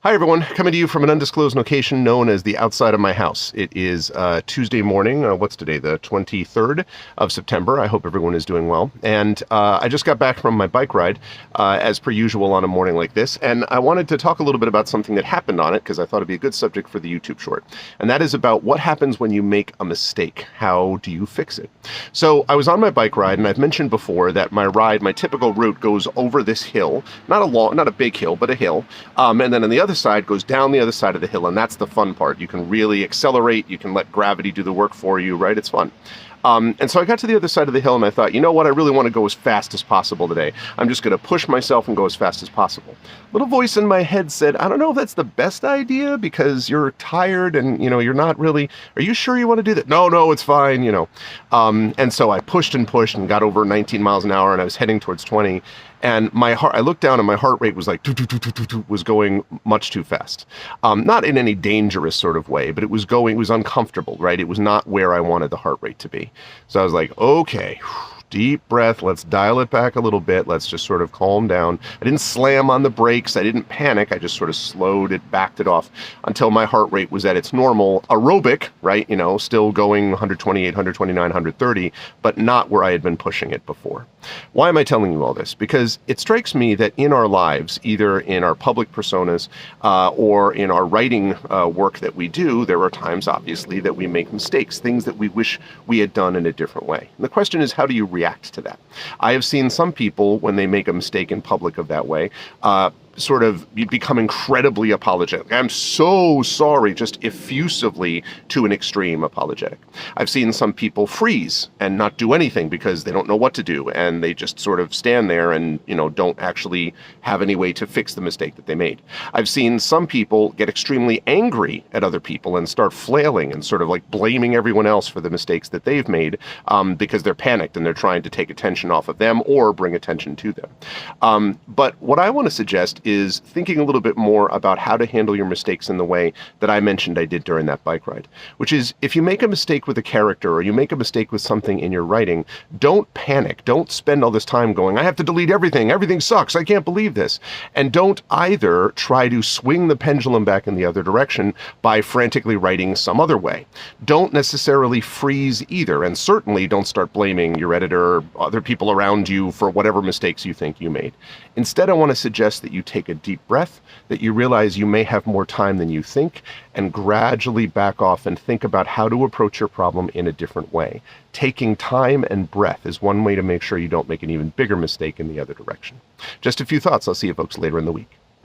Hi, everyone. Coming to you from an undisclosed location known as the outside of my house. It is Tuesday morning. What's today? The 23rd of September. I hope everyone is doing well. And I just got back from my bike ride, as per usual on a morning like this. And I wanted to talk a little bit about something that happened on it because I thought it'd be a good subject for the YouTube short. And that is about what happens when you make a mistake. How do you fix it? So I was on my bike ride, and I've mentioned before that my typical route goes over this hill, not a big hill, but a hill. And then on the other side goes down the other side of the hill, and that's the fun part. You can really accelerate, you can let gravity do the work for you, right? It's fun. And so I got to the other side of the hill and I thought, you know what, I really want to go as fast as possible today. I'm just going to push myself and go as fast as possible. Little voice in my head said, I don't know if that's the best idea because you're tired and, you're not really, are you sure you want to do that? No, it's fine, And so I pushed and got over 19 miles an hour and I was heading towards 20. And I looked down and my heart rate was like, was going much too fast. Not in any dangerous sort of way, but it was uncomfortable, right? It was not where I wanted the heart rate to be. So I was like, okay, deep breath, let's dial it back a little bit. Let's just sort of calm down. I didn't slam on the brakes. I didn't panic. I just sort of slowed it, backed it off until my heart rate was at its normal aerobic, right? Still going 128, 129, 130, but not where I had been pushing it before. Why am I telling you all this? Because it strikes me that in our lives, either in our public personas or in our writing work that we do, there are times, obviously, that we make mistakes, things that we wish we had done in a different way. And the question is, how do you react to that? I have seen some people, when they make a mistake in public of that way, sort of become incredibly apologetic. I'm so sorry, just effusively to an extreme apologetic. I've seen some people freeze and not do anything because they don't know what to do, and they just sort of stand there and, don't actually have any way to fix the mistake that they made. I've seen some people get extremely angry at other people and start flailing and sort of like blaming everyone else for the mistakes that they've made because they're panicked and they're trying to take attention off of them or bring attention to them. But what I want to suggest is thinking a little bit more about how to handle your mistakes in the way that I mentioned I did during that bike ride, which is if you make a mistake with a character or you make a mistake with something in your writing, don't panic. Don't spend all this time going, I have to delete everything. Everything sucks. I can't believe this. And don't either try to swing the pendulum back in the other direction by frantically writing some other way. Don't necessarily freeze either. And certainly don't start blaming your editor or other people around you for whatever mistakes you think you made. Instead, I want to suggest that you take a deep breath, that you realize you may have more time than you think, and gradually back off and think about how to approach your problem in a different way. Taking time and breath is one way to make sure you don't make an even bigger mistake in the other direction. Just a few thoughts. I'll see you folks later in the week.